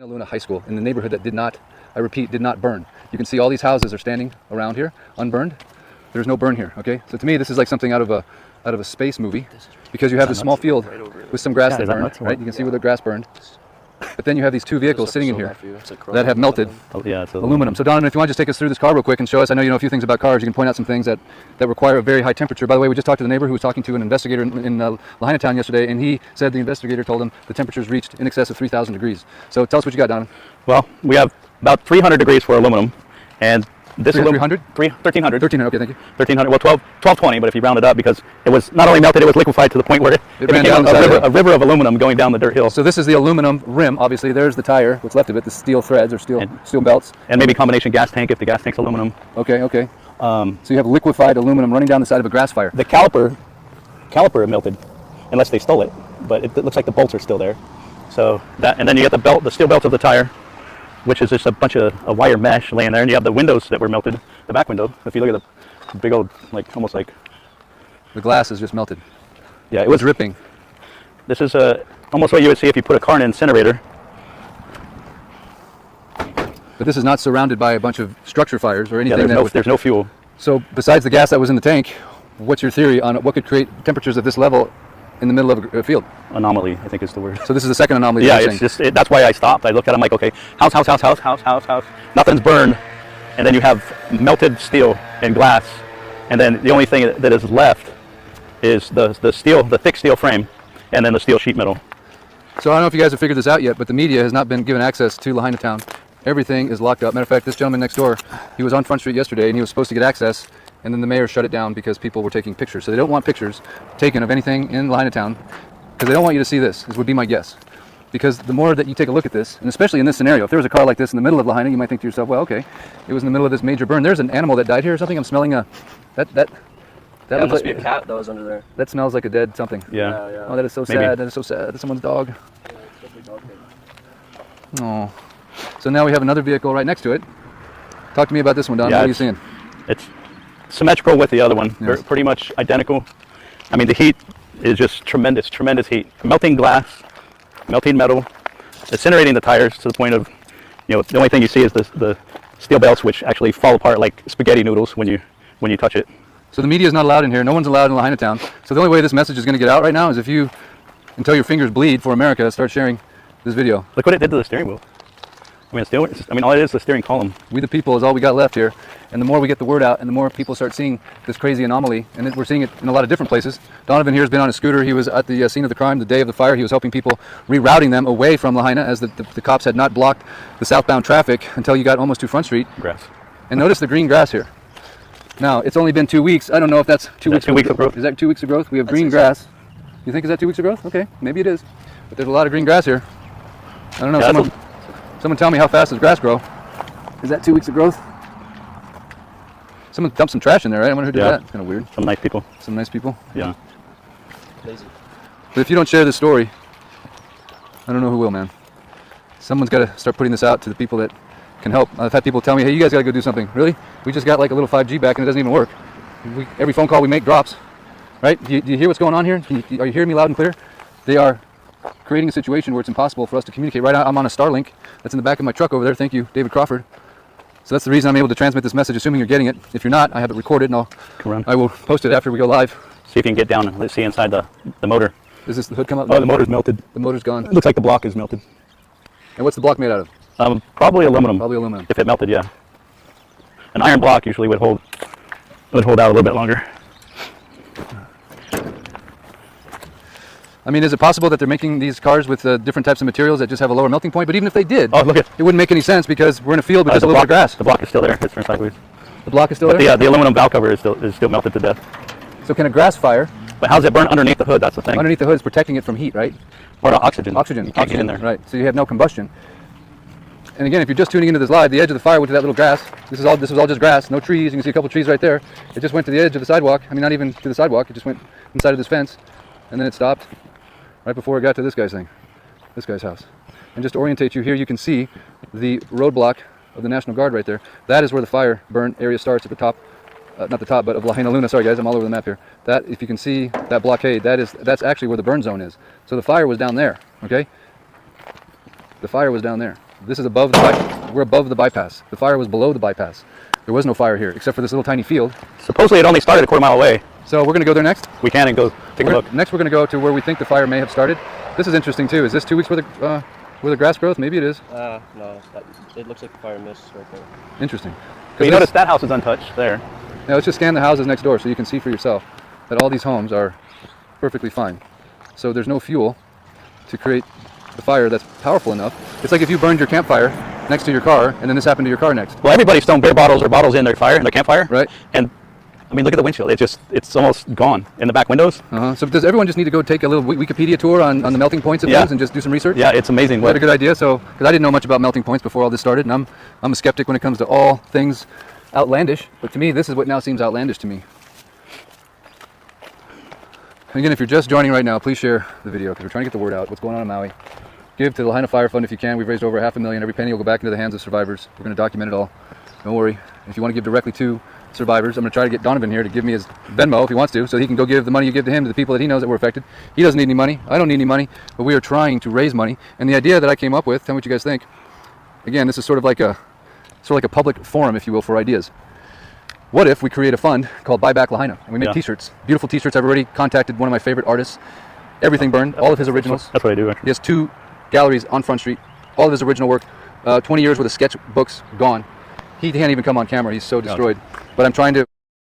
Luna High School in the neighborhood that did not, I repeat, did not burn. You can see all these houses are standing around here, unburned. There's no burn here, okay? So to me, this is like something out of a space movie, because you have this small field with some grass that burned, right? You can see where the grass burned. But then you have these two vehicles sitting in here that have melted aluminum. So Donovan, if you want to just take us through this car real quick and show us, I know you know a few things about cars, you can point out some things that require a very high temperature. By the way, we just talked to the neighbor who was talking to an investigator in Lahaina town yesterday, and he said the investigator told him the temperatures reached in excess of 3,000 degrees. So tell us what you got, Donovan. Well, we have about 300 degrees for aluminum, and this 300? 1300. 1300, okay, thank you. 1300, well 1220, but if you round it up, because it was not only melted, it was liquefied to the point where it ran became down a river of aluminum going down the dirt hill. So this is the aluminum rim, obviously. There's the tire, what's left of it, the steel threads or steel belts. And maybe combination gas tank if the gas tank's aluminum. Okay, okay. So you have liquefied aluminum running down the side of a grass fire. The caliper melted, unless they stole it, but it looks like the bolts are still there. So that, and then you get the belt, the steel belt of the tire, which is just a bunch of a wire mesh laying there, and you have the windows that were melted, the back window. If you look at the big old, like almost like the glass is just melted. Yeah, it was dripping. This is almost what you would see if you put a car in an incinerator. But this is not surrounded by a bunch of structure fires or anything. Yeah, there's no fuel. So besides the gas that was in the tank, what's your theory on what could create temperatures of this level in the middle of a field? Anomaly, I think is the word. So this is the second anomaly. Yeah, it's just that's why I stopped. I looked at it, I'm like, okay, house. Nothing's burned, and then you have melted steel and glass, and then the only thing that is left is the thick steel frame, and then the steel sheet metal. So I don't know if you guys have figured this out yet, but the media has not been given access to Lahaina town. Everything is locked up. Matter of fact, this gentleman next door, he was on Front Street yesterday, and he was supposed to get access, and then the mayor shut it down because people were taking pictures. So they don't want pictures taken of anything in Lahaina town, because they don't want you to see this, would be my guess. Because the more that you take a look at this, and especially in this scenario, if there was a car like this in the middle of Lahaina, you might think to yourself, well, okay, it was in the middle of this major burn. There's an animal that died here or something. I'm smelling that must be a cat that was under there. That smells like a dead something. Yeah. Oh, that is so sad. That is so sad. That's someone's dog. Oh. So now we have another vehicle right next to it. Talk to me about this one, Don. Yeah, what are you seeing? It's symmetrical with the other one. Yes. They're pretty much identical. I mean, the heat is just tremendous heat. Melting glass, melting metal, incinerating the tires to the point of, the only thing you see is the steel belts, which actually fall apart like spaghetti noodles when you touch it. So the media is not allowed in here. No one's allowed in Lahaina town. So the only way this message is going to get out right now is if you, until your fingers bleed for America, start sharing this video. Look what it did to the steering wheel. All it is the steering column. We the people is all we got left here. And the more we get the word out and the more people start seeing this crazy anomaly, and we're seeing it in a lot of different places. Donovan here has been on a scooter. He was at the scene of the crime the day of the fire. He was helping people, rerouting them away from Lahaina, as the cops had not blocked the southbound traffic until you got almost to Front Street. Grass. And notice the green grass here. Now, it's only been 2 weeks. I don't know if that's 2 weeks. 2 weeks of growth. Is that 2 weeks of growth? We have green grass. You think is that 2 weeks of growth? Okay, maybe it is. But there's a lot of green grass here. I don't know. Yeah, Someone tell me how fast does grass grow? Is that 2 weeks of growth? Someone dumped some trash in there, right? I wonder who did that. It's kind of weird. Some nice people. Some nice people? Yeah. Lazy. But if you don't share this story, I don't know who will, man. Someone's got to start putting this out to the people that can help. I've had people tell me, hey, you guys got to go do something. Really? We just got like a little 5G back and it doesn't even work. Every phone call we make drops. Right? Do you hear what's going on here? Are you hearing me loud and clear? They are creating a situation where it's impossible for us to communicate. Right now, I'm on a Starlink that's in the back of my truck over there. Thank you, David Crawford. So that's the reason I'm able to transmit this message, assuming you're getting it. If you're not, I have it recorded, and I will post it after we go live. See if you can get down and let's see inside the motor. Is this the hood come up? Oh, the motor's melted. The motor's gone. It looks like the block is melted. And what's the block made out of? Probably aluminum. Probably aluminum. If it melted, yeah. An iron block usually would hold out a little bit longer. I mean, is it possible that they're making these cars with different types of materials that just have a lower melting point? But even if they did, it wouldn't make any sense because we're in a field with just a little bit of grass. The block is still there. It's turned sideways. The block is still there? Yeah, the aluminum valve cover is still melted to death. So can a grass fire... But how does it burn underneath the hood? That's the thing. Underneath the hood is protecting it from heat, right? Or oxygen. Oxygen. You can't get in there. Right. So you have no combustion. And again, if you're just tuning into this live, the edge of the fire went to that little grass. This was all just grass, no trees. You can see a couple trees right there. It just went to the edge of the sidewalk. I mean, not even to the sidewalk. It just went inside of this fence, and then it stopped right before it got to this guy's thing, this guy's house. And just to orientate you here, you can see the roadblock of the National Guard right there. That is where the fire burn area starts at the top. Not the top, but of Lahaina Luna. Sorry guys, I'm all over the map here. That, if you can see that blockade, that's actually where the burn zone is. So the fire was down there, okay? The fire was down there. This is above we're above the bypass. The fire was below the bypass. There was no fire here, except for this little tiny field. Supposedly it only started a quarter mile away. So we're going to go there next. We can and go take a look. Next, we're going to go to where we think the fire may have started. This is interesting too. Is this 2 weeks worth of grass growth? Maybe it is. No, it looks like fire mist right there. Interesting. But you notice that house is untouched there. Now let's just scan the houses next door so you can see for yourself that all these homes are perfectly fine. So there's no fuel to create the fire that's powerful enough. It's like if you burned your campfire next to your car and then this happened to your car next. Well, everybody's thrown beer bottles or bottles in their campfire. Right. And I mean, look at the windshield. It's almost gone in the back windows. So does everyone just need to go take a little Wikipedia tour on the melting points of things and just do some research? Yeah, it's amazing. Is that a good idea? So, because I didn't know much about melting points before all this started, and I'm a skeptic when it comes to all things outlandish. But to me, this is what now seems outlandish to me. Again, if you're just joining right now, please share the video because we're trying to get the word out. What's going on in Maui? Give to the Lahaina Fire Fund if you can. We've raised over $500,000. Every penny will go back into the hands of survivors. We're going to document it all. Don't worry. If you want to give directly to survivors, I'm going to try to get Donovan here to give me his Venmo if he wants to, so he can go give the money you give to him to the people that he knows that were affected. He doesn't need any money. I don't need any money, but we are trying to raise money. And the idea that I came up with, tell me what you guys think. Again, this is sort of like a public forum, if you will, for ideas. What if we create a fund called Buy Back Lahaina, and we make T-shirts, beautiful T-shirts. I've already contacted one of my favorite artists. Everything burned, all of his originals. That's what I do. He has 2 galleries on Front Street, all of his original work, 20 years worth of sketchbooks gone. He can't even come on camera. He's so destroyed. But I'm trying to